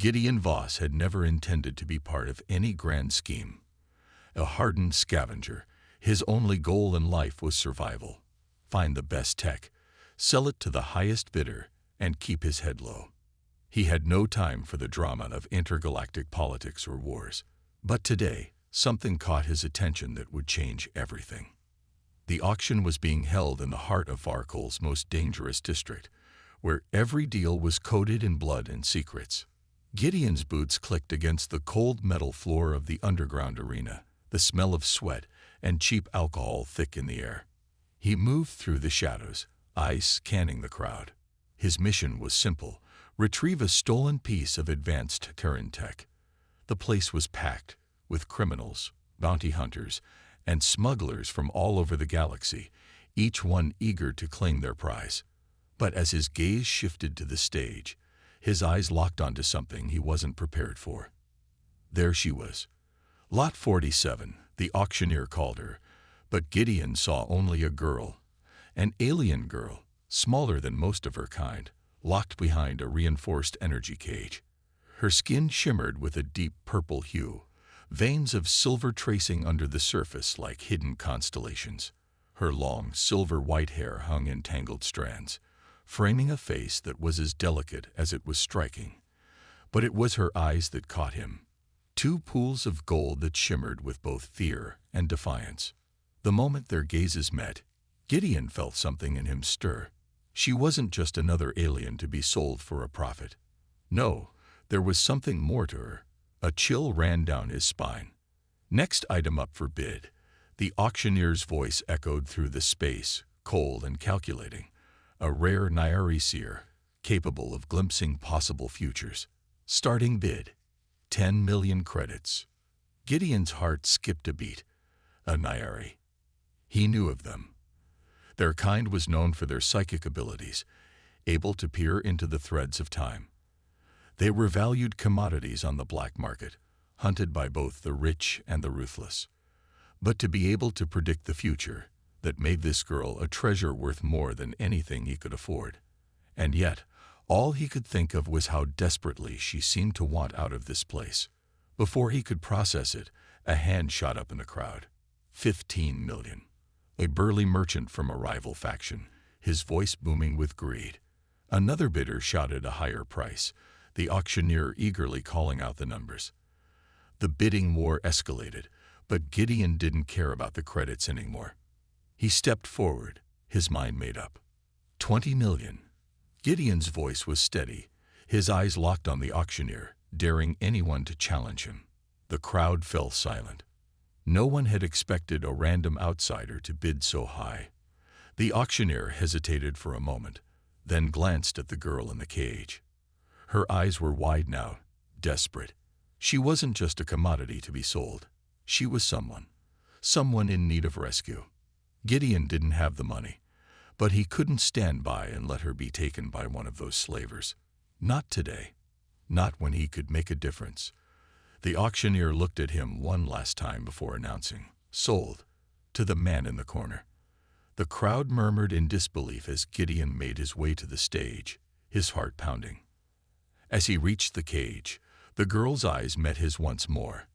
Gideon Voss had never intended to be part of any grand scheme. A hardened scavenger, his only goal in life was survival. Find the best tech, sell it to the highest bidder, and keep his head low. He had no time for the drama of intergalactic politics or wars. But today, something caught his attention that would change everything. The auction was being held in the heart of Varkol's most dangerous district, where every deal was coated in blood and secrets. Gideon's boots clicked against the cold metal floor of the underground arena, the smell of sweat and cheap alcohol thick in the air. He moved through the shadows, eyes scanning the crowd. His mission was simple: retrieve a stolen piece of advanced Terran tech. The place was packed with criminals, bounty hunters, and smugglers from all over the galaxy, each one eager to claim their prize. But as his gaze shifted to the stage, his eyes locked onto something he wasn't prepared for. There she was. Lot 47, the auctioneer called her, but Gideon saw only a girl, an alien girl, smaller than most of her kind, locked behind a reinforced energy cage. Her skin shimmered with a deep purple hue, veins of silver tracing under the surface like hidden constellations. Her long, silver-white hair hung in tangled strands, framing a face that was as delicate as it was striking. But it was her eyes that caught him, two pools of gold that shimmered with both fear and defiance. The moment their gazes met, Gideon felt something in him stir. She wasn't just another alien to be sold for a profit. No, there was something more to her. A chill ran down his spine. Next item up for bid. The auctioneer's voice echoed through the space, cold and calculating. A rare Nyari seer, capable of glimpsing possible futures. Starting bid, 10 million credits. Gideon's heart skipped a beat. A Nyari. He knew of them. Their kind was known for their psychic abilities, able to peer into the threads of time. They were valued commodities on the black market, hunted by both the rich and the ruthless. But to be able to predict the future, that made this girl a treasure worth more than anything he could afford. And yet, all he could think of was how desperately she seemed to want out of this place. Before he could process it, a hand shot up in the crowd. 15 million. A burly merchant from a rival faction, his voice booming with greed. Another bidder shouted a higher price, the auctioneer eagerly calling out the numbers. The bidding war escalated, but Gideon didn't care about the credits anymore. He stepped forward, his mind made up. 20 million. Gideon's voice was steady, his eyes locked on the auctioneer, daring anyone to challenge him. The crowd fell silent. No one had expected a random outsider to bid so high. The auctioneer hesitated for a moment, then glanced at the girl in the cage. Her eyes were wide now, desperate. She wasn't just a commodity to be sold. She was someone in need of rescue. Gideon didn't have the money, but he couldn't stand by and let her be taken by one of those slavers. Not today. Not when he could make a difference. The auctioneer looked at him one last time before announcing, "Sold," to the man in the corner. The crowd murmured in disbelief as Gideon made his way to the stage, his heart pounding. As he reached the cage, the girl's eyes met his once more,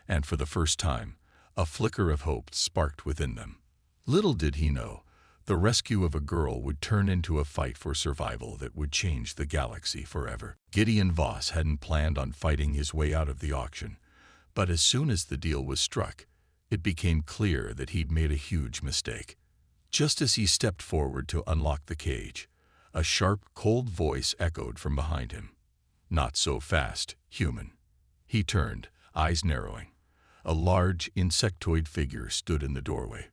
and for the first time, a flicker of hope sparked within them. Little did he know, the rescue of a girl would turn into a fight for survival that would change the galaxy forever. Gideon Voss hadn't planned on fighting his way out of the auction, but as soon as the deal was struck, it became clear that he'd made a huge mistake. Just as he stepped forward to unlock the cage, a sharp, cold voice echoed from behind him. "Not so fast, human." He turned, eyes narrowing. A large, insectoid figure stood in the doorway.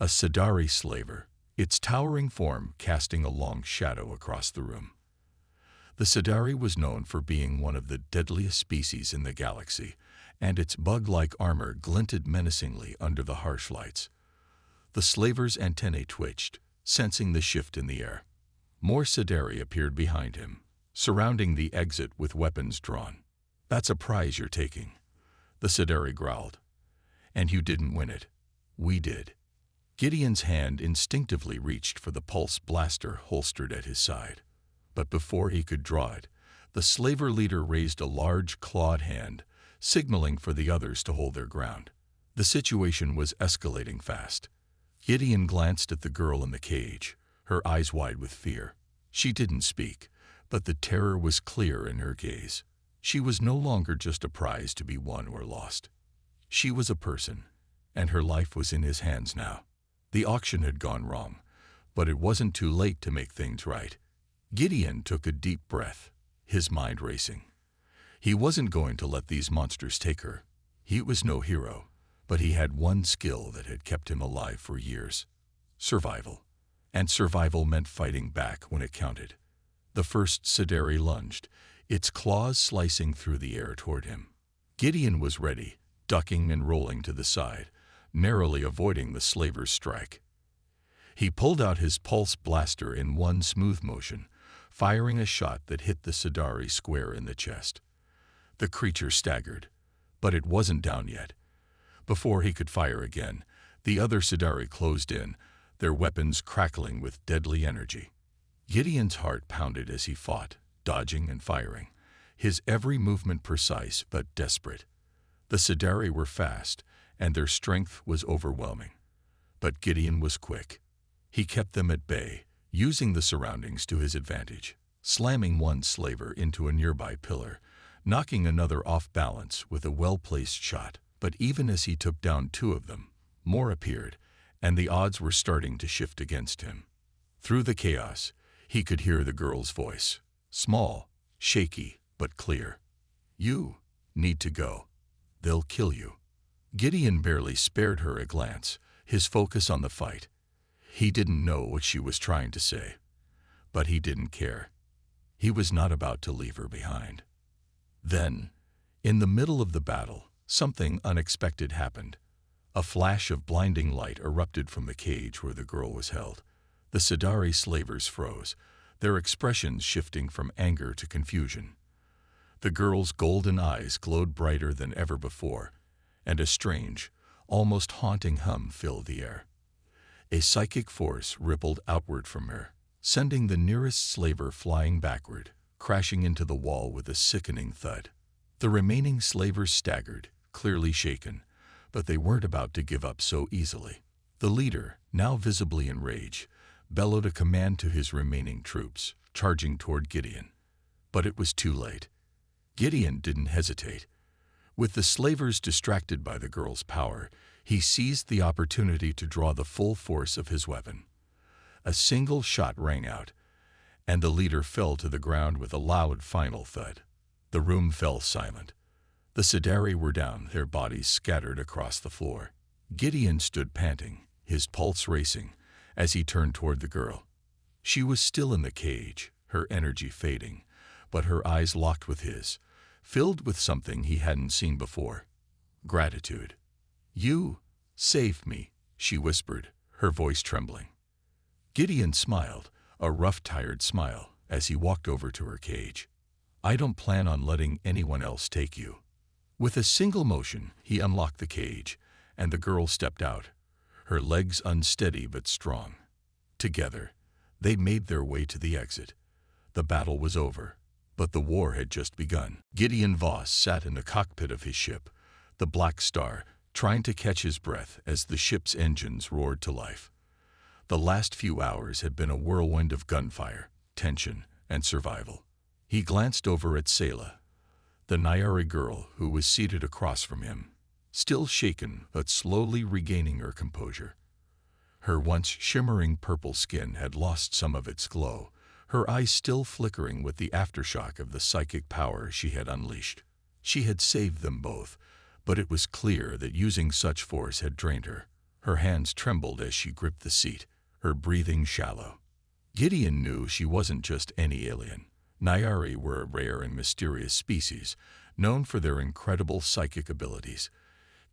A Sidari slaver, its towering form casting a long shadow across the room. The Sidari was known for being one of the deadliest species in the galaxy, and its bug-like armor glinted menacingly under the harsh lights. The slaver's antennae twitched, sensing the shift in the air. More Sidari appeared behind him, surrounding the exit with weapons drawn. "That's a prize you're taking," the Sidari growled. "And you didn't win it. We did." Gideon's hand instinctively reached for the pulse blaster holstered at his side. But before he could draw it, The slaver leader raised a large clawed hand, signaling for the others to hold their ground. The situation was escalating fast. Gideon glanced at the girl in the cage, her eyes wide with fear. She didn't speak, but the terror was clear in her gaze. She was no longer just a prize to be won or lost. She was a person, and her life was in his hands now. The auction had gone wrong, but it wasn't too late to make things right. Gideon took a deep breath, his mind racing. He wasn't going to let these monsters take her. He was no hero, but he had one skill that had kept him alive for years: survival. And survival meant fighting back when it counted. The first Sidari lunged, its claws slicing through the air toward him. Gideon was ready, ducking and rolling to the side, narrowly avoiding the slaver's strike. He pulled out his pulse blaster in one smooth motion, firing a shot that hit the Sidari square in the chest. The creature staggered, but it wasn't down yet. Before he could fire again, the other Sidari closed in, their weapons crackling with deadly energy. Gideon's heart pounded as he fought, dodging and firing, his every movement precise but desperate. The Sidari were fast, and their strength was overwhelming. But Gideon was quick. He kept them at bay, using the surroundings to his advantage, slamming one slaver into a nearby pillar, knocking another off balance with a well-placed shot. But even as he took down two of them, more appeared, and the odds were starting to shift against him. Through the chaos, he could hear the girl's voice, small, shaky, but clear. "You need to go. They'll kill you." Gideon barely spared her a glance, his focus on the fight. He didn't know what she was trying to say, but he didn't care. He was not about to leave her behind. Then, in the middle of the battle, something unexpected happened. A flash of blinding light erupted from the cage where the girl was held. The Sidari slavers froze, their expressions shifting from anger to confusion. The girl's golden eyes glowed brighter than ever before, and a strange, almost haunting hum filled the air. A psychic force rippled outward from her, sending the nearest slaver flying backward, crashing into the wall with a sickening thud. The remaining slavers staggered, clearly shaken, but they weren't about to give up so easily. The leader, now visibly in rage, bellowed a command to his remaining troops, charging toward Gideon. But it was too late. Gideon didn't hesitate. With the slavers distracted by the girl's power, he seized the opportunity to draw the full force of his weapon. A single shot rang out, and the leader fell to the ground with a loud final thud. The room fell silent. The Sidari were down, their bodies scattered across the floor. Gideon stood panting, his pulse racing, as he turned toward the girl. She was still in the cage, her energy fading, but her eyes locked with his, filled with something he hadn't seen before: gratitude. "You saved me," she whispered, her voice trembling. Gideon smiled, a rough, tired smile, as he walked over to her cage. "I don't plan on letting anyone else take you." With a single motion, he unlocked the cage, and the girl stepped out, her legs unsteady but strong. Together, they made their way to the exit. The battle was over, but the war had just begun. Gideon Voss sat in the cockpit of his ship, the Black Star, trying to catch his breath as the ship's engines roared to life. The last few hours had been a whirlwind of gunfire, tension, and survival. He glanced over at Selah, the Nyari girl who was seated across from him, still shaken but slowly regaining her composure. Her once shimmering purple skin had lost some of its glow, her eyes still flickering with the aftershock of the psychic power she had unleashed. She had saved them both, but it was clear that using such force had drained her. Her hands trembled as she gripped the seat, her breathing shallow. Gideon knew she wasn't just any alien. Nyari were a rare and mysterious species, known for their incredible psychic abilities,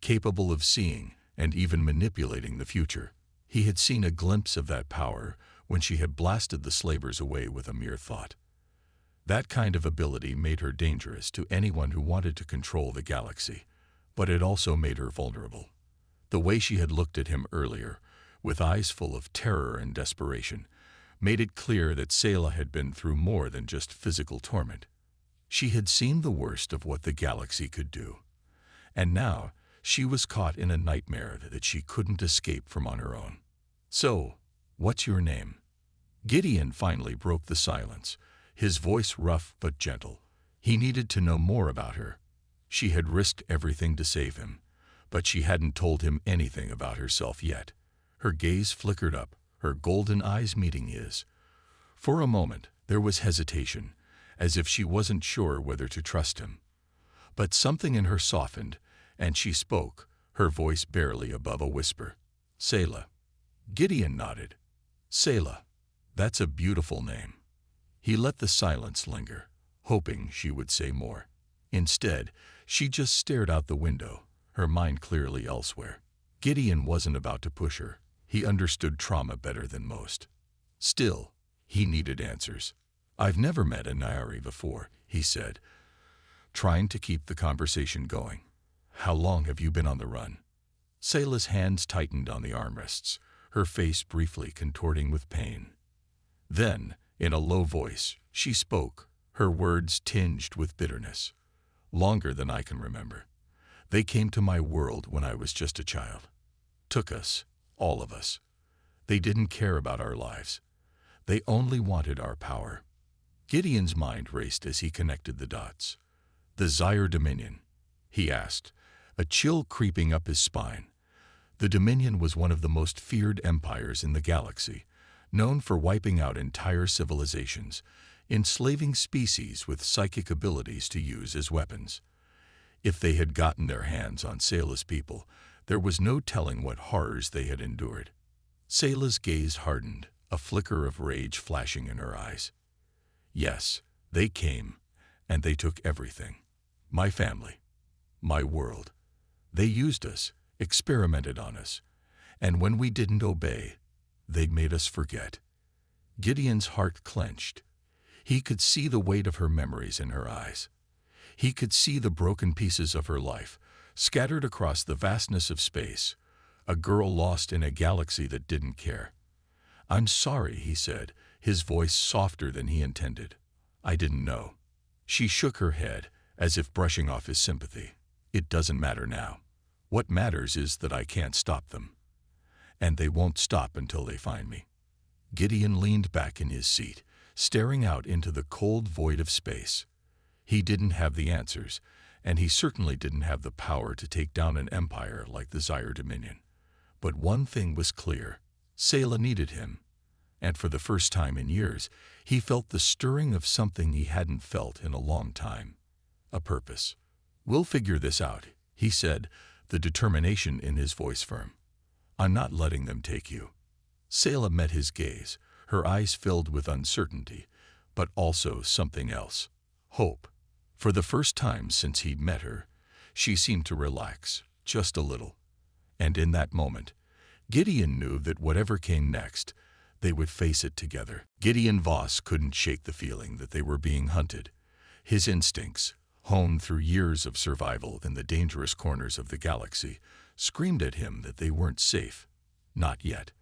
capable of seeing and even manipulating the future. He had seen a glimpse of that power when she had blasted the slavers away with a mere thought. That kind of ability made her dangerous to anyone who wanted to control the galaxy, but it also made her vulnerable. The way she had looked at him earlier, with eyes full of terror and desperation, made it clear that Selah had been through more than just physical torment. She had seen the worst of what the galaxy could do, and now she was caught in a nightmare that she couldn't escape from on her own. "So, what's your name?" Gideon finally broke the silence, his voice rough but gentle. He needed to know more about her. She had risked everything to save him, but she hadn't told him anything about herself yet. Her gaze flickered up, her golden eyes meeting his. For a moment, there was hesitation, as if she wasn't sure whether to trust him. But something in her softened, and she spoke, her voice barely above a whisper. "Selah." Gideon nodded. "Selah. That's a beautiful name." He let the silence linger, hoping she would say more. Instead, she just stared out the window, her mind clearly elsewhere. Gideon wasn't about to push her. He understood trauma better than most. Still, he needed answers. "I've never met a Nairi before," he said, trying to keep the conversation going. "How long have you been on the run?" Selah's hands tightened on the armrests, her face briefly contorting with pain. Then, in a low voice, she spoke, her words tinged with bitterness. "Longer than I can remember. They came to my world when I was just a child. Took us, all of us. They didn't care about our lives. They only wanted our power." Gideon's mind raced as he connected the dots. "The Zyre Dominion?" he asked, a chill creeping up his spine. The Dominion was one of the most feared empires in the galaxy, known for wiping out entire civilizations, enslaving species with psychic abilities to use as weapons. If they had gotten their hands on Selah's people, there was no telling what horrors they had endured. Selah's gaze hardened, a flicker of rage flashing in her eyes. "Yes, they came, and they took everything. My family, my world. They used us, experimented on us, and when we didn't obey, they made us forget." Gideon's heart clenched. He could see the weight of her memories in her eyes. He could see the broken pieces of her life, scattered across the vastness of space, a girl lost in a galaxy that didn't care. "I'm sorry," he said, his voice softer than he intended. "I didn't know." She shook her head, as if brushing off his sympathy. "It doesn't matter now. What matters is that I can't stop them. And they won't stop until they find me." Gideon leaned back in his seat, staring out into the cold void of space. He didn't have the answers, and he certainly didn't have the power to take down an empire like the Zyre Dominion. But one thing was clear. Selah needed him, and for the first time in years, he felt the stirring of something he hadn't felt in a long time. A purpose. "We'll figure this out," he said, the determination in his voice firm. "I'm not letting them take you." Selah met his gaze, her eyes filled with uncertainty, but also something else. Hope. For the first time since he'd met her, she seemed to relax, just a little. And in that moment, Gideon knew that whatever came next, they would face it together. Gideon Voss couldn't shake the feeling that they were being hunted. His instincts, honed through years of survival in the dangerous corners of the galaxy, screamed at him that they weren't safe. Not yet.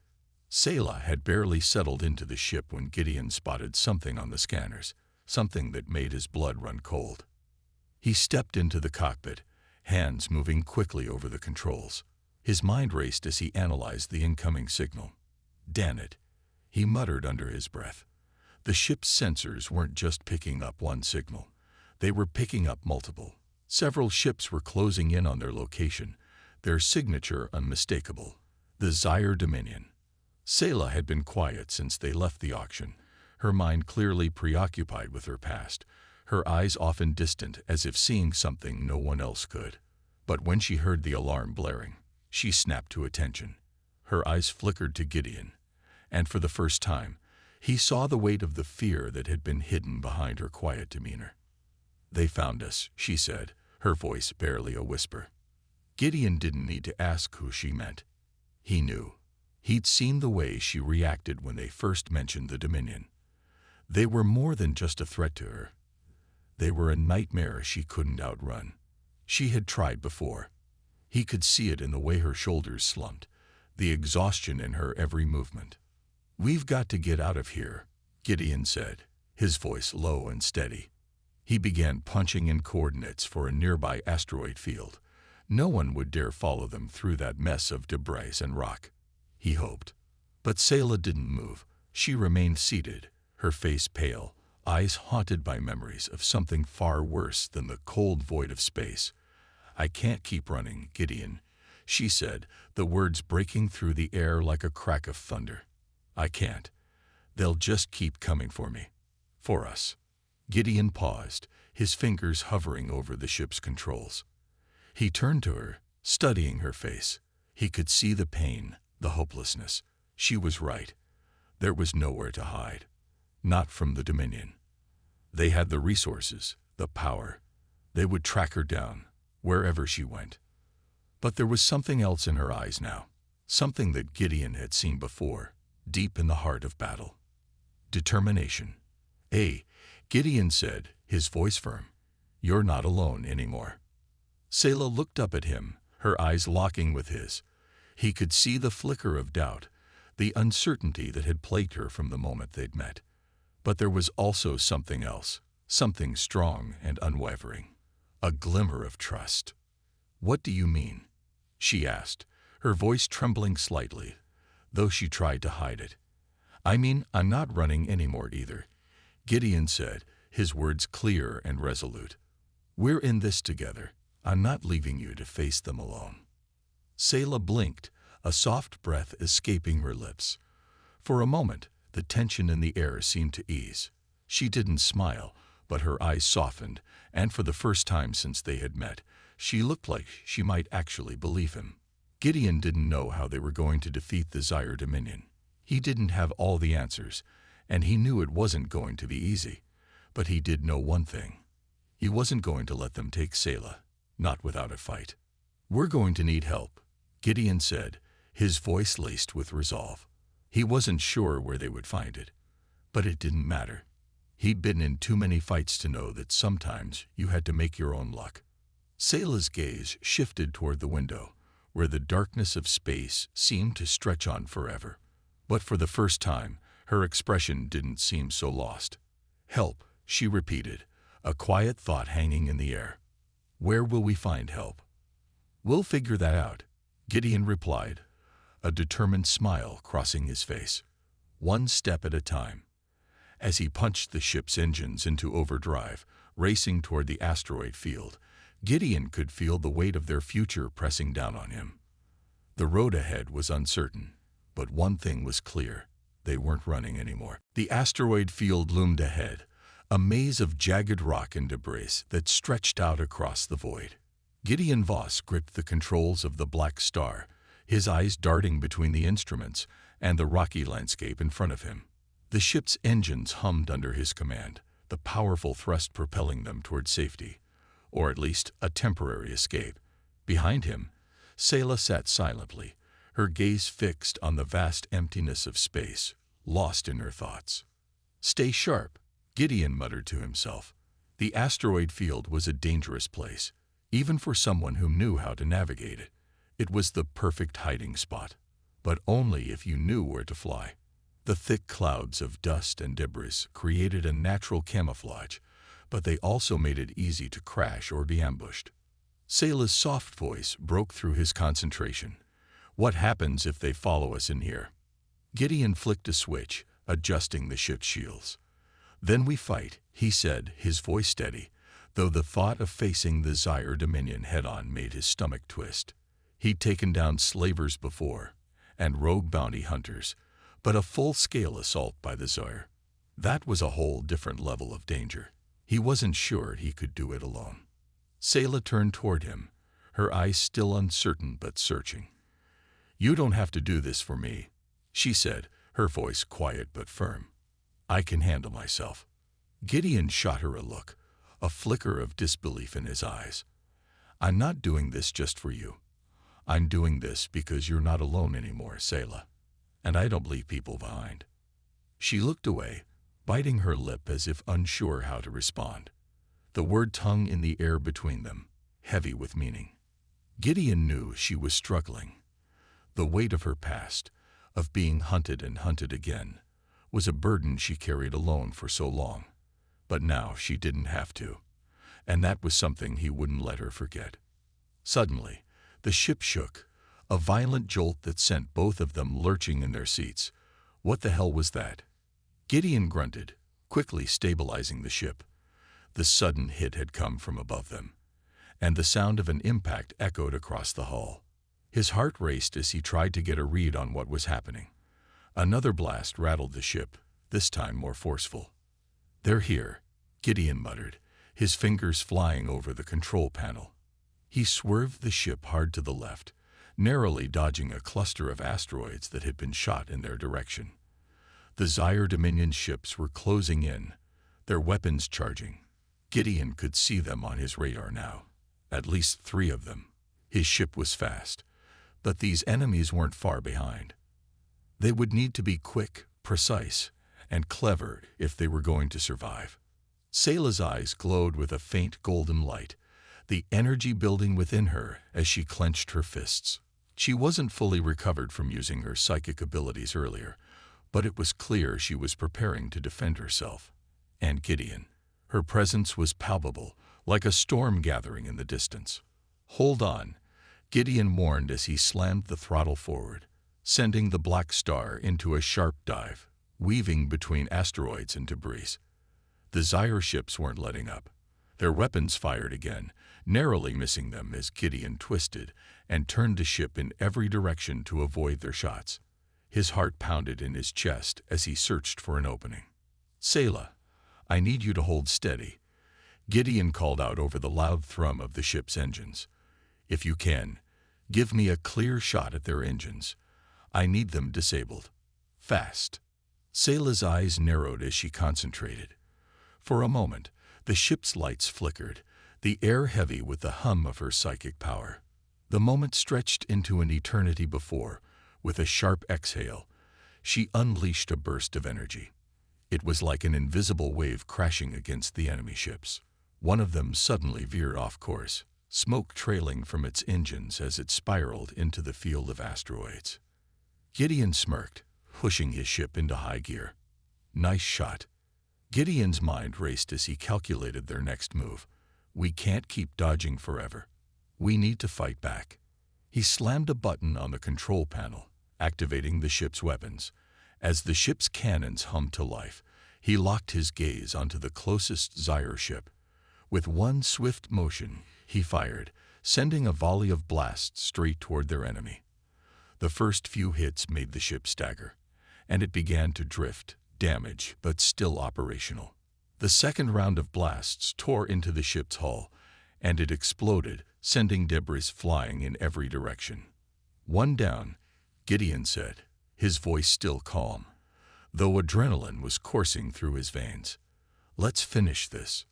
Selah had barely settled into the ship when Gideon spotted something on the scanners, something that made his blood run cold. He stepped into the cockpit, hands moving quickly over the controls. His mind raced as he analyzed the incoming signal. "Damn it," he muttered under his breath. The ship's sensors weren't just picking up one signal. They were picking up multiple. Several ships were closing in on their location, their signature unmistakable. The Zyre Dominion. Selah had been quiet since they left the auction, her mind clearly preoccupied with her past, her eyes often distant as if seeing something no one else could. But when she heard the alarm blaring, she snapped to attention. Her eyes flickered to Gideon, and for the first time, he saw the weight of the fear that had been hidden behind her quiet demeanor. "They found us," she said, her voice barely a whisper. Gideon didn't need to ask who she meant. He knew. He'd seen the way she reacted when they first mentioned the Dominion. They were more than just a threat to her. They were a nightmare she couldn't outrun. She had tried before. He could see it in the way her shoulders slumped, the exhaustion in her every movement. "We've got to get out of here," Gideon said, his voice low and steady. He began punching in coordinates for a nearby asteroid field. No one would dare follow them through that mess of debris and rock, he hoped. But Selah didn't move. She remained seated, her face pale, eyes haunted by memories of something far worse than the cold void of space. "I can't keep running, Gideon," she said, the words breaking through the air like a crack of thunder. "I can't. They'll just keep coming for me. For us." Gideon paused, his fingers hovering over the ship's controls. He turned to her, studying her face. He could see the pain, the hopelessness. She was right. There was nowhere to hide. Not from the Dominion. They had the resources, the power. They would track her down, wherever she went. But there was something else in her eyes now, something that Gideon had seen before, deep in the heart of battle. Determination. Gideon said, his voice firm. "You're not alone anymore." Selah looked up at him, her eyes locking with his. He could see the flicker of doubt, the uncertainty that had plagued her from the moment they'd met. But there was also something else, something strong and unwavering. A glimmer of trust. "What do you mean?" she asked, her voice trembling slightly, though she tried to hide it. "I mean, I'm not running anymore either," Gideon said, his words clear and resolute. "We're in this together. I'm not leaving you to face them alone." Selah blinked, a soft breath escaping her lips. For a moment, the tension in the air seemed to ease. She didn't smile, but her eyes softened, and for the first time since they had met, she looked like she might actually believe him. Gideon didn't know how they were going to defeat the Zyre Dominion. He didn't have all the answers, and he knew it wasn't going to be easy. But he did know one thing. He wasn't going to let them take Selah, not without a fight. "We're going to need help," Gideon said, his voice laced with resolve. He wasn't sure where they would find it, but it didn't matter. He'd been in too many fights to know that sometimes you had to make your own luck. Selah's gaze shifted toward the window, where the darkness of space seemed to stretch on forever. But for the first time, her expression didn't seem so lost. "Help," she repeated, a quiet thought hanging in the air. "Where will we find help?" "We'll figure that out," Gideon replied, a determined smile crossing his face. "One step at a time." As he punched the ship's engines into overdrive, racing toward the asteroid field, Gideon could feel the weight of their future pressing down on him. The road ahead was uncertain, but one thing was clear. They weren't running anymore. The asteroid field loomed ahead, a maze of jagged rock and debris that stretched out across the void. Gideon Voss gripped the controls of the Black Star, his eyes darting between the instruments and the rocky landscape in front of him. The ship's engines hummed under his command, the powerful thrust propelling them toward safety, or at least a temporary escape. Behind him, Selah sat silently, her gaze fixed on the vast emptiness of space, lost in her thoughts. "Stay sharp," Gideon muttered to himself. The asteroid field was a dangerous place, even for someone who knew how to navigate it. It was the perfect hiding spot, but only if you knew where to fly. The thick clouds of dust and debris created a natural camouflage, but they also made it easy to crash or be ambushed. Selah's soft voice broke through his concentration. "What happens if they follow us in here?" Gideon flicked a switch, adjusting the ship's shields. "Then we fight," he said, his voice steady, though the thought of facing the Zyre Dominion head-on made his stomach twist. He'd taken down slavers before, and rogue bounty hunters, but a full-scale assault by the Zyre. That was a whole different level of danger. He wasn't sure he could do it alone. Selah turned toward him, her eyes still uncertain but searching. "You don't have to do this for me," she said, her voice quiet but firm. "I can handle myself." Gideon shot her a look, a flicker of disbelief in his eyes. "I'm not doing this just for you. I'm doing this because you're not alone anymore, Selah. And I don't leave people behind." She looked away, biting her lip as if unsure how to respond. The word hung in the air between them, heavy with meaning. Gideon knew she was struggling. The weight of her past, of being hunted and hunted again, was a burden she carried alone for so long. But now she didn't have to, and that was something he wouldn't let her forget. Suddenly, the ship shook, a violent jolt that sent both of them lurching in their seats. What the hell was that? Gideon grunted, quickly stabilizing the ship. The sudden hit had come from above them, and the sound of an impact echoed across the hull. His heart raced as he tried to get a read on what was happening. Another blast rattled the ship, this time more forceful. "They're here," Gideon muttered, his fingers flying over the control panel. He swerved the ship hard to the left, narrowly dodging a cluster of asteroids that had been shot in their direction. The Zyre Dominion ships were closing in, their weapons charging. Gideon could see them on his radar now, at least 3 of them. His ship was fast, but these enemies weren't far behind. They would need to be quick, precise, and clever if they were going to survive. Sayla's eyes glowed with a faint golden light, the energy building within her as she clenched her fists. She wasn't fully recovered from using her psychic abilities earlier, but it was clear she was preparing to defend herself. And Gideon. Her presence was palpable, like a storm gathering in the distance. "Hold on," Gideon warned as he slammed the throttle forward, sending the Black Star into a sharp dive, weaving between asteroids and debris. The Zyre ships weren't letting up. Their weapons fired again, narrowly missing them as Gideon twisted and turned the ship in every direction to avoid their shots. His heart pounded in his chest as he searched for an opening. "Sayla, I need you to hold steady," Gideon called out over the loud thrum of the ship's engines. "If you can, give me a clear shot at their engines. I need them disabled. Fast." Sayla's eyes narrowed as she concentrated. For a moment, the ship's lights flickered, the air heavy with the hum of her psychic power. The moment stretched into an eternity before. With a sharp exhale, she unleashed a burst of energy. It was like an invisible wave crashing against the enemy ships. One of them suddenly veered off course, smoke trailing from its engines as it spiraled into the field of asteroids. Gideon smirked, pushing his ship into high gear. "Nice shot." Gideon's mind raced as he calculated their next move. "We can't keep dodging forever. We need to fight back." He slammed a button on the control panel, activating the ship's weapons. As the ship's cannons hummed to life, he locked his gaze onto the closest Zyre ship. With one swift motion, he fired, sending a volley of blasts straight toward their enemy. The first few hits made the ship stagger, and it began to drift, damaged but still operational. The second round of blasts tore into the ship's hull, and it exploded, sending debris flying in every direction. "One down," Gideon said, his voice still calm, though adrenaline was coursing through his veins. "Let's finish this."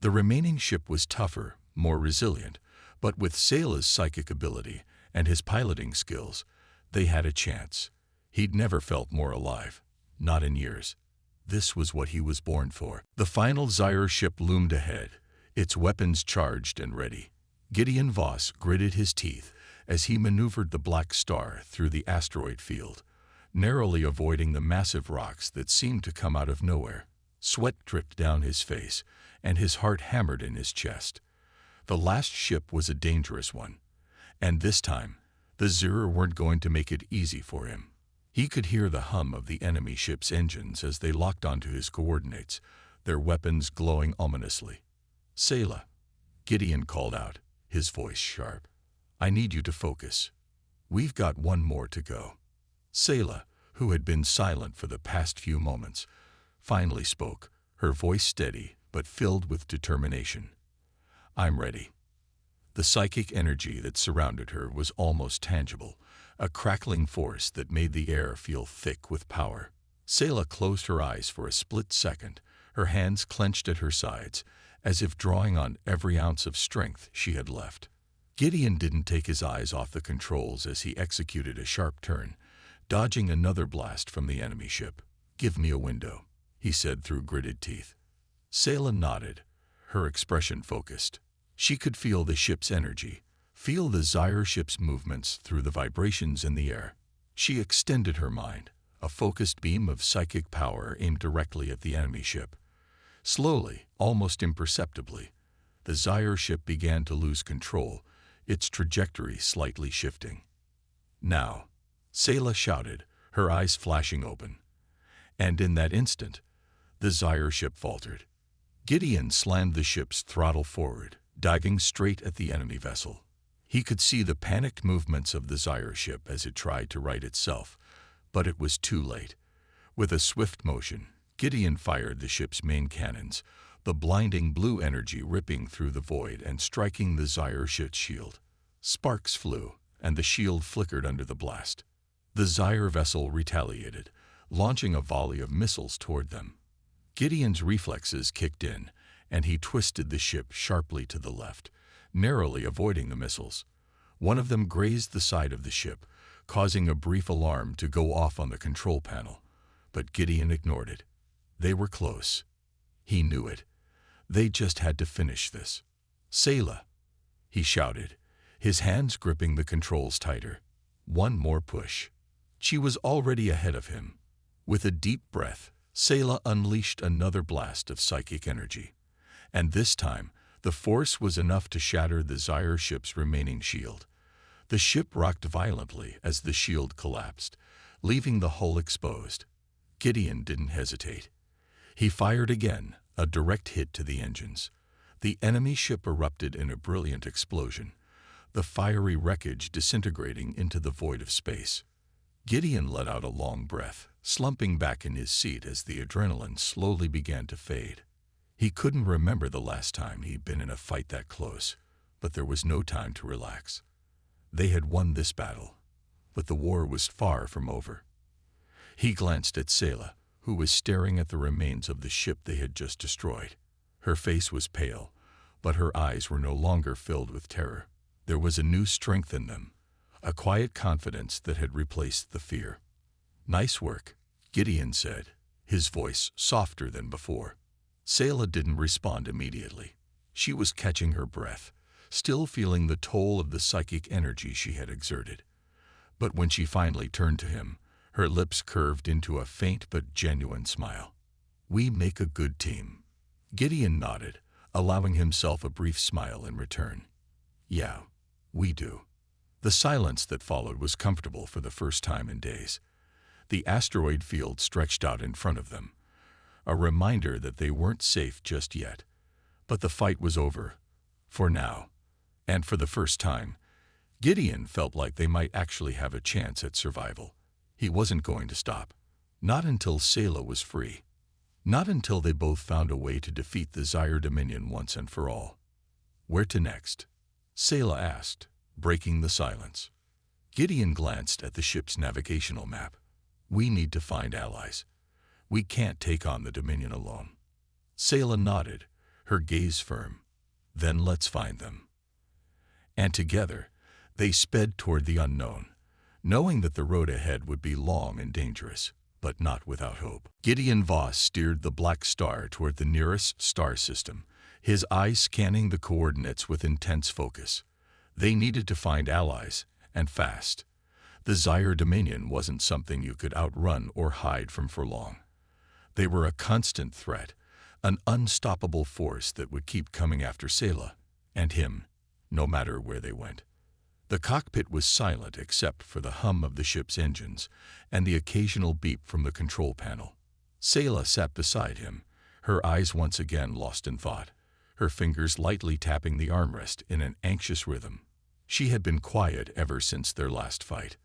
The remaining ship was tougher, more resilient, but with Sayla's psychic ability and his piloting skills, they had a chance. He'd never felt more alive, not in years. This was what he was born for. The final Zyre ship loomed ahead, its weapons charged and ready. Gideon Voss gritted his teeth as he maneuvered the Black Star through the asteroid field, narrowly avoiding the massive rocks that seemed to come out of nowhere. Sweat dripped down his face, and his heart hammered in his chest. The last ship was a dangerous one, and this time, the Zyre weren't going to make it easy for him. He could hear the hum of the enemy ship's engines as they locked onto his coordinates, their weapons glowing ominously. "Sayla," Gideon called out, his voice sharp. "I need you to focus. We've got one more to go." Sayla, who had been silent for the past few moments, finally spoke, her voice steady but filled with determination. "I'm ready." The psychic energy that surrounded her was almost tangible, a crackling force that made the air feel thick with power. Sayla closed her eyes for a split second, her hands clenched at her sides, as if drawing on every ounce of strength she had left. Gideon didn't take his eyes off the controls as he executed a sharp turn, dodging another blast from the enemy ship. "Give me a window," he said through gritted teeth. Sayla nodded, her expression focused. She could feel the ship's energy, feel the Zyre ship's movements through the vibrations in the air. She extended her mind, a focused beam of psychic power aimed directly at the enemy ship. Slowly, almost imperceptibly, the Zyre ship began to lose control, its trajectory slightly shifting. "Now!" Sayla shouted, her eyes flashing open. And in that instant, the Zyre ship faltered. Gideon slammed the ship's throttle forward, diving straight at the enemy vessel. He could see the panicked movements of the Zyre ship as it tried to right itself, but it was too late. With a swift motion, Gideon fired the ship's main cannons, the blinding blue energy ripping through the void and striking the Zyre ship's shield. Sparks flew, and the shield flickered under the blast. The Zyre vessel retaliated, launching a volley of missiles toward them. Gideon's reflexes kicked in, and he twisted the ship sharply to the left, narrowly avoiding the missiles. One of them grazed the side of the ship, causing a brief alarm to go off on the control panel. But Gideon ignored it. They were close. He knew it. They just had to finish this. "Sayla!" he shouted, his hands gripping the controls tighter. One more push. She was already ahead of him. With a deep breath, Sayla unleashed another blast of psychic energy. And this time, the force was enough to shatter the Zyre ship's remaining shield. The ship rocked violently as the shield collapsed, leaving the hull exposed. Gideon didn't hesitate. He fired again, a direct hit to the engines. The enemy ship erupted in a brilliant explosion, the fiery wreckage disintegrating into the void of space. Gideon let out a long breath, slumping back in his seat as the adrenaline slowly began to fade. He couldn't remember the last time he'd been in a fight that close, but there was no time to relax. They had won this battle, but the war was far from over. He glanced at Sayla, who was staring at the remains of the ship they had just destroyed. Her face was pale, but her eyes were no longer filled with terror. There was a new strength in them, a quiet confidence that had replaced the fear. "Nice work," Gideon said, his voice softer than before. Sayla didn't respond immediately. She was catching her breath, still feeling the toll of the psychic energy she had exerted. But when she finally turned to him, her lips curved into a faint but genuine smile. "We make a good team." Gideon nodded, allowing himself a brief smile in return. "Yeah, we do." The silence that followed was comfortable for the first time in days. The asteroid field stretched out in front of them, a reminder that they weren't safe just yet. But the fight was over, for now. And for the first time, Gideon felt like they might actually have a chance at survival. He wasn't going to stop. Not until Sayla was free. Not until they both found a way to defeat the Zyre Dominion once and for all. "Where to next?" Sayla asked, breaking the silence. Gideon glanced at the ship's navigational map. "We need to find allies. We can't take on the Dominion alone." Sayla nodded, her gaze firm. "Then let's find them." And together, they sped toward the unknown, knowing that the road ahead would be long and dangerous, but not without hope. Gideon Voss steered the Black Star toward the nearest star system, his eyes scanning the coordinates with intense focus. They needed to find allies, and fast. The Zyre Dominion wasn't something you could outrun or hide from for long. They were a constant threat, an unstoppable force that would keep coming after Sayla and him, no matter where they went. The cockpit was silent except for the hum of the ship's engines and the occasional beep from the control panel. Sayla sat beside him, her eyes once again lost in thought, her fingers lightly tapping the armrest in an anxious rhythm. She had been quiet ever since their last fight.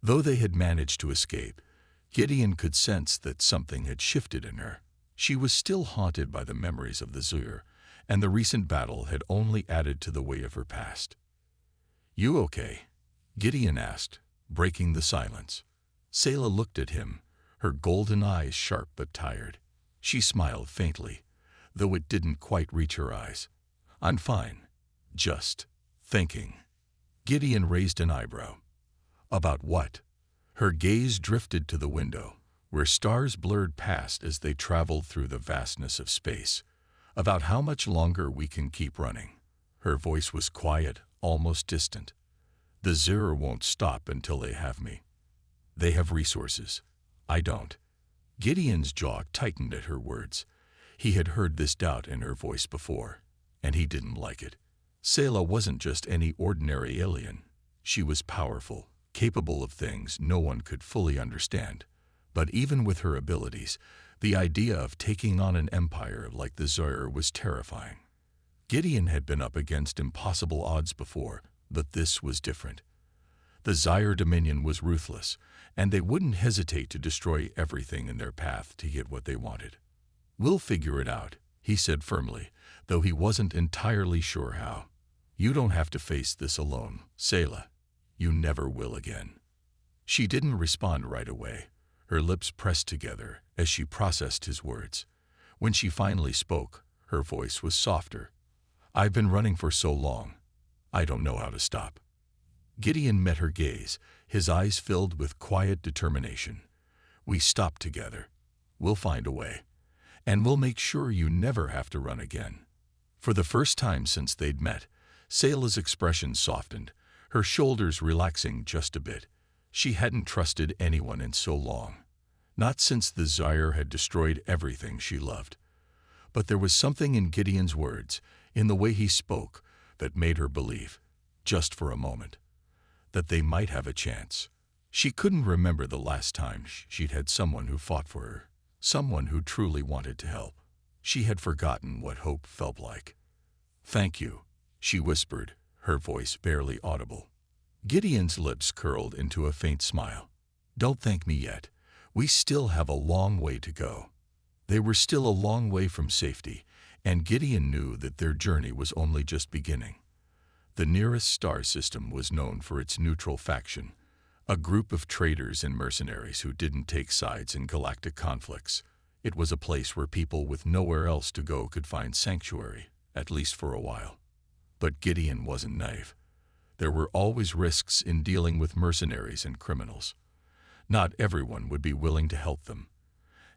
Though they had managed to escape, Gideon could sense that something had shifted in her. She was still haunted by the memories of the Zyre, and the recent battle had only added to the weight of her past. "You okay?" Gideon asked, breaking the silence. Sayla looked at him, her golden eyes sharp but tired. She smiled faintly, though it didn't quite reach her eyes. "I'm fine. Just thinking." Gideon raised an eyebrow. "About what?" Her gaze drifted to the window, where stars blurred past as they traveled through the vastness of space. "About how much longer we can keep running." Her voice was quiet, almost distant. "The Zyre won't stop until they have me. They have resources. I don't." Gideon's jaw tightened at her words. He had heard this doubt in her voice before, and he didn't like it. Selah wasn't just any ordinary alien. She was powerful, capable of things no one could fully understand. But even with her abilities, the idea of taking on an empire like the Zaire was terrifying. Gideon had been up against impossible odds before, but this was different. The Zaire Dominion was ruthless, and they wouldn't hesitate to destroy everything in their path to get what they wanted. "We'll figure it out," he said firmly, though he wasn't entirely sure how. "You don't have to face this alone, Selah. You never will again." She didn't respond right away. Her lips pressed together as she processed his words. When she finally spoke, her voice was softer. "I've been running for so long. I don't know how to stop." Gideon met her gaze, his eyes filled with quiet determination. "We stopped together. We'll find a way. And we'll make sure you never have to run again." For the first time since they'd met, Selah's expression softened, her shoulders relaxing just a bit. She hadn't trusted anyone in so long. Not since the Zaire had destroyed everything she loved. But there was something in Gideon's words, in the way he spoke, that made her believe, just for a moment, that they might have a chance. She couldn't remember the last time she'd had someone who fought for her, someone who truly wanted to help. She had forgotten what hope felt like. "Thank you," she whispered, her voice barely audible. Gideon's lips curled into a faint smile. "Don't thank me yet. We still have a long way to go." They were still a long way from safety, and Gideon knew that their journey was only just beginning. The nearest star system was known for its neutral faction, a group of traitors and mercenaries who didn't take sides in galactic conflicts. It was a place where people with nowhere else to go could find sanctuary, at least for a while. But Gideon wasn't naive. There were always risks in dealing with mercenaries and criminals. Not everyone would be willing to help them,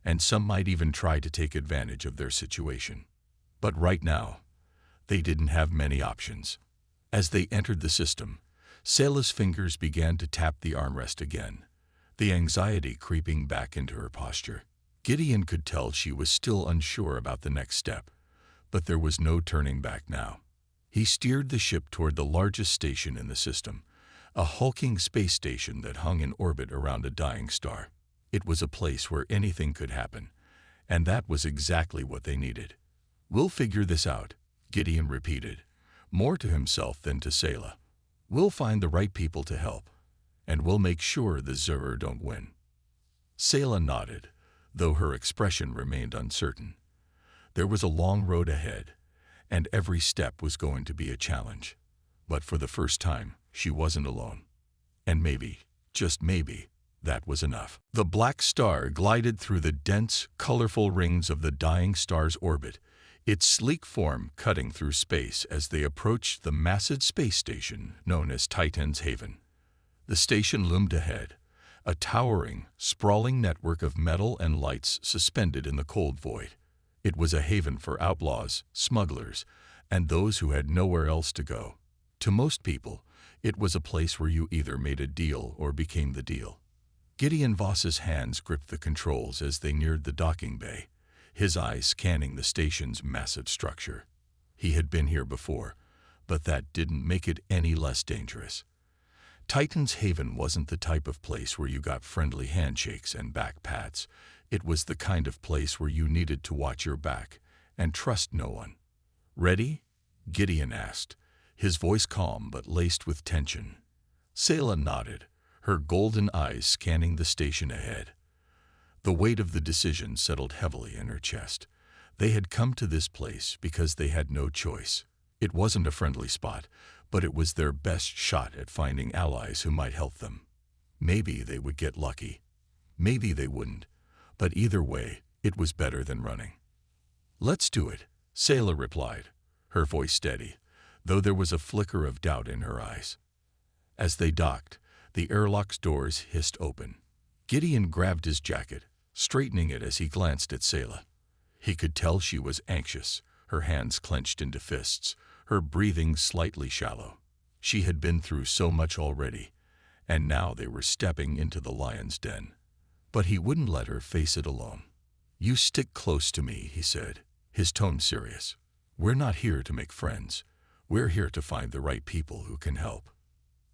and some might even try to take advantage of their situation. But right now, they didn't have many options. As they entered the system, Selah's fingers began to tap the armrest again, the anxiety creeping back into her posture. Gideon could tell she was still unsure about the next step, but there was no turning back now. He steered the ship toward the largest station in the system, a hulking space station that hung in orbit around a dying star. It was a place where anything could happen, and that was exactly what they needed. "We'll figure this out," Gideon repeated, more to himself than to Selah. "We'll find the right people to help, and we'll make sure the Zaire don't win." Selah nodded, though her expression remained uncertain. There was a long road ahead, and every step was going to be a challenge. But for the first time, she wasn't alone. And maybe, just maybe, that was enough. The black star glided through the dense, colorful rings of the dying star's orbit, its sleek form cutting through space as they approached the massive space station known as Titan's Haven. The station loomed ahead, a towering, sprawling network of metal and lights suspended in the cold void. It was a haven for outlaws, smugglers, and those who had nowhere else to go. To most people, it was a place where you either made a deal or became the deal. Gideon Voss's hands gripped the controls as they neared the docking bay, his eyes scanning the station's massive structure. He had been here before, but that didn't make it any less dangerous. Titan's Haven wasn't the type of place where you got friendly handshakes and back pats. It was the kind of place where you needed to watch your back and trust no one. "Ready?" Gideon asked, his voice calm but laced with tension. Selah nodded, her golden eyes scanning the station ahead. The weight of the decision settled heavily in her chest. They had come to this place because they had no choice. It wasn't a friendly spot, but it was their best shot at finding allies who might help them. Maybe they would get lucky. Maybe they wouldn't. But either way, it was better than running. "Let's do it," Selah replied, her voice steady, though there was a flicker of doubt in her eyes. As they docked, the airlock's doors hissed open. Gideon grabbed his jacket, straightening it as he glanced at Selah. He could tell she was anxious, her hands clenched into fists, her breathing slightly shallow. She had been through so much already, and now they were stepping into the lion's den. But he wouldn't let her face it alone. "You stick close to me," he said, his tone serious. "We're not here to make friends. We're here to find the right people who can help."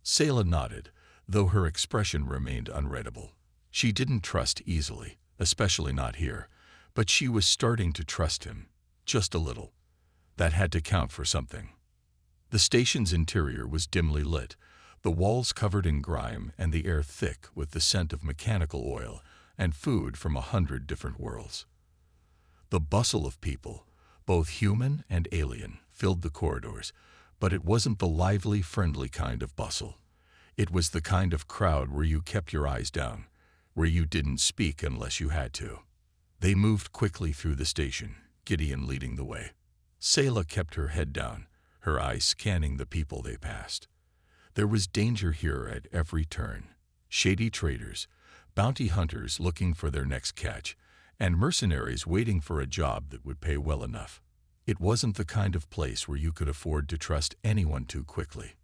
Selah nodded, though her expression remained unreadable. She didn't trust easily, especially not here, but she was starting to trust him, just a little. That had to count for something. The station's interior was dimly lit, the walls covered in grime and the air thick with the scent of mechanical oil and food from 100 different worlds. The bustle of people, both human and alien, filled the corridors, but it wasn't the lively, friendly kind of bustle. It was the kind of crowd where you kept your eyes down, where you didn't speak unless you had to. They moved quickly through the station, Gideon leading the way. Selah kept her head down, her eyes scanning the people they passed. There was danger here at every turn. Shady traders, bounty hunters looking for their next catch, and mercenaries waiting for a job that would pay well enough. It wasn't the kind of place where you could afford to trust anyone too quickly.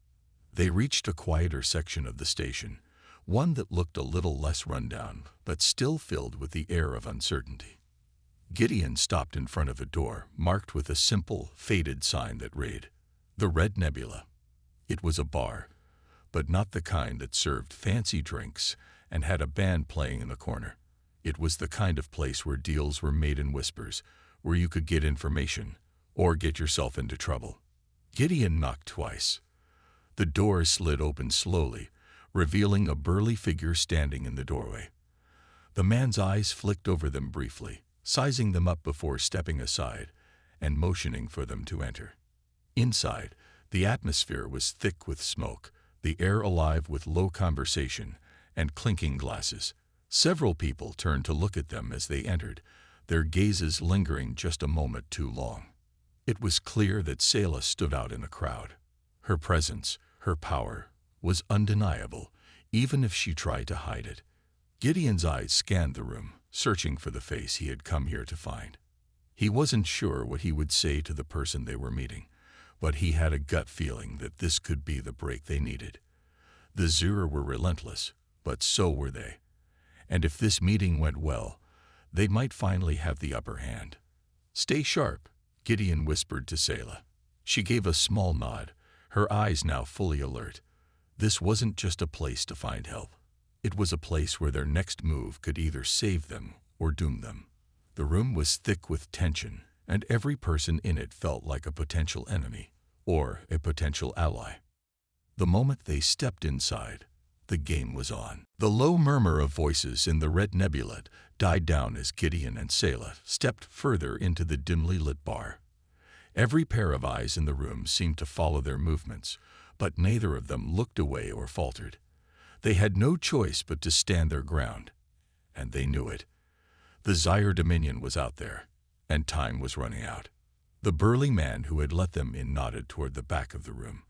They reached a quieter section of the station, one that looked a little less rundown, but still filled with the air of uncertainty. Gideon stopped in front of a door marked with a simple, faded sign that read, "The Red Nebula." It was a bar, but not the kind that served fancy drinks and had a band playing in the corner. It was the kind of place where deals were made in whispers, where you could get information or get yourself into trouble. Gideon knocked twice. The door slid open slowly, revealing a burly figure standing in the doorway. The man's eyes flicked over them briefly, sizing them up before stepping aside and motioning for them to enter. Inside, the atmosphere was thick with smoke, the air alive with low conversation and clinking glasses. Several people turned to look at them as they entered, their gazes lingering just a moment too long. It was clear that Selah stood out in the crowd. Her presence, her power, was undeniable, even if she tried to hide it. Gideon's eyes scanned the room, searching for the face he had come here to find. He wasn't sure what he would say to the person they were meeting, but he had a gut feeling that this could be the break they needed. The Zura were relentless, but so were they. And if this meeting went well, they might finally have the upper hand. "Stay sharp," Gideon whispered to Selah. She gave a small nod, her eyes now fully alert. This wasn't just a place to find help. It was a place where their next move could either save them or doom them. The room was thick with tension, and every person in it felt like a potential enemy or a potential ally. The moment they stepped inside, the game was on. The low murmur of voices in the Red Nebula died down as Gideon and Selah stepped further into the dimly lit bar. Every pair of eyes in the room seemed to follow their movements, but neither of them looked away or faltered. They had no choice but to stand their ground, and they knew it. The Zyre Dominion was out there, and time was running out. The burly man who had let them in nodded toward the back of the room,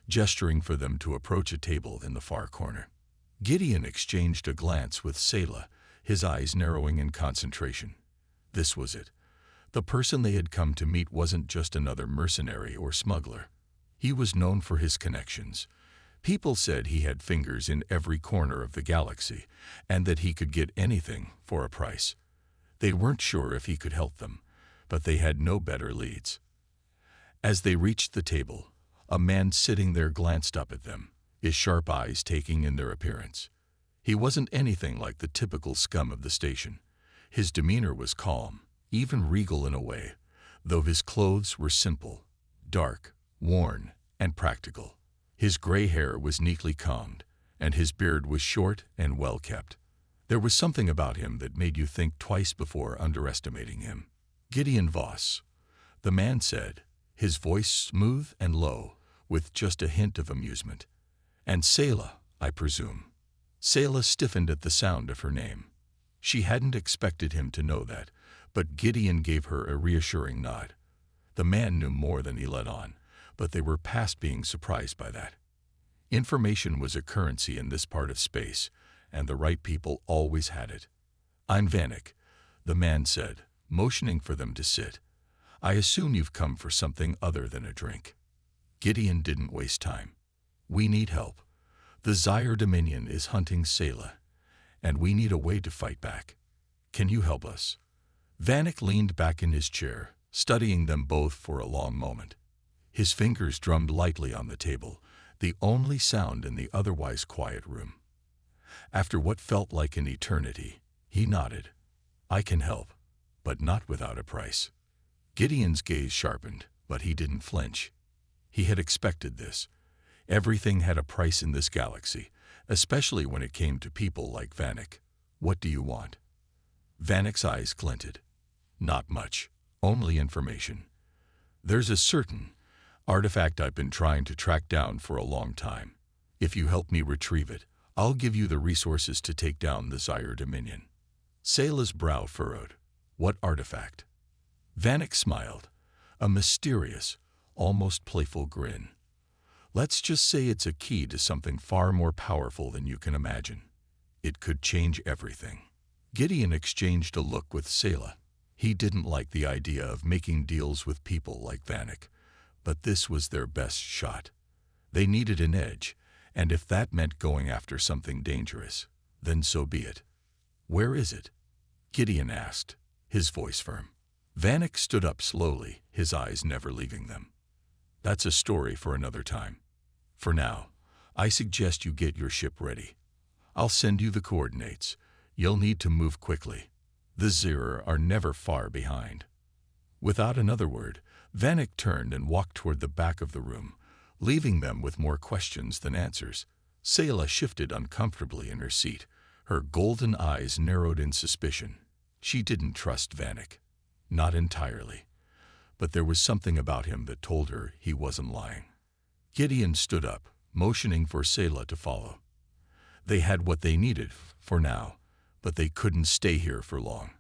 gesturing for them to approach a table in the far corner. Gideon exchanged a glance with Selah, his eyes narrowing in concentration. This was it. The person they had come to meet wasn't just another mercenary or smuggler. He was known for his connections. People said he had fingers in every corner of the galaxy, and that he could get anything for a price. They weren't sure if he could help them, but they had no better leads. As they reached the table, a man sitting there glanced up at them, his sharp eyes taking in their appearance. He wasn't anything like the typical scum of the station. His demeanor was calm, even regal in a way, though his clothes were simple, dark, worn, and practical. His gray hair was neatly combed, and his beard was short and well kept. There was something about him that made you think twice before underestimating him. "Gideon Voss," the man said, his voice smooth and low, with just a hint of amusement. "And Selah, I presume." Selah stiffened at the sound of her name. She hadn't expected him to know that, but Gideon gave her a reassuring nod. The man knew more than he let on, but they were past being surprised by that. Information was a currency in this part of space, and the right people always had it. "I'm Vanek," the man said, motioning for them to sit. "I assume you've come for something other than a drink." Gideon didn't waste time. "We need help. The Zyre Dominion is hunting Selah, and we need a way to fight back. Can you help us?" Vanek leaned back in his chair, studying them both for a long moment. His fingers drummed lightly on the table, the only sound in the otherwise quiet room. After what felt like an eternity, he nodded. I can help, but not without a price. Gideon's gaze sharpened, but he didn't flinch. He had expected this. Everything had a price in this galaxy, especially when it came to people like Vanek. What do you want? Vanek's eyes glinted. Not much, only information. There's a certain artifact I've been trying to track down for a long time. If you help me retrieve it, I'll give you the resources to take down the Zyre Dominion. Sayla's brow furrowed. What artifact? Vanek smiled, a mysterious, almost playful grin. Let's just say it's a key to something far more powerful than you can imagine. It could change everything. Gideon exchanged a look with Sayla. He didn't like the idea of making deals with people like Vanek, but this was their best shot. They needed an edge, and if that meant going after something dangerous, then so be it. Where is it? Gideon asked, his voice firm. Vanek stood up slowly, his eyes never leaving them. That's a story for another time. For now, I suggest you get your ship ready. I'll send you the coordinates. You'll need to move quickly. The Zyre are never far behind. Without another word, Vanek turned and walked toward the back of the room, leaving them with more questions than answers. Sayla shifted uncomfortably in her seat, her golden eyes narrowed in suspicion. She didn't trust Vanek. Not entirely. But there was something about him that told her he wasn't lying. Gideon stood up, motioning for Sayla to follow. They had what they needed for now, but they couldn't stay here for long.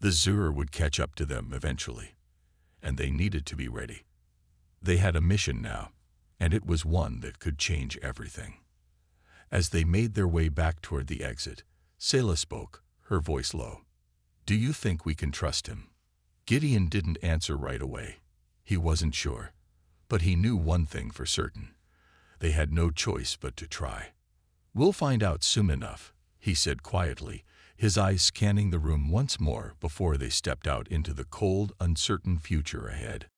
The Zyre would catch up to them eventually, and they needed to be ready. They had a mission now, and it was one that could change everything. As they made their way back toward the exit, Sayla spoke, her voice low. Do you think we can trust him? Gideon didn't answer right away. He wasn't sure, but he knew one thing for certain. They had no choice but to try. We'll find out soon enough, he said quietly, his eyes scanning the room once more before they stepped out into the cold, uncertain future ahead.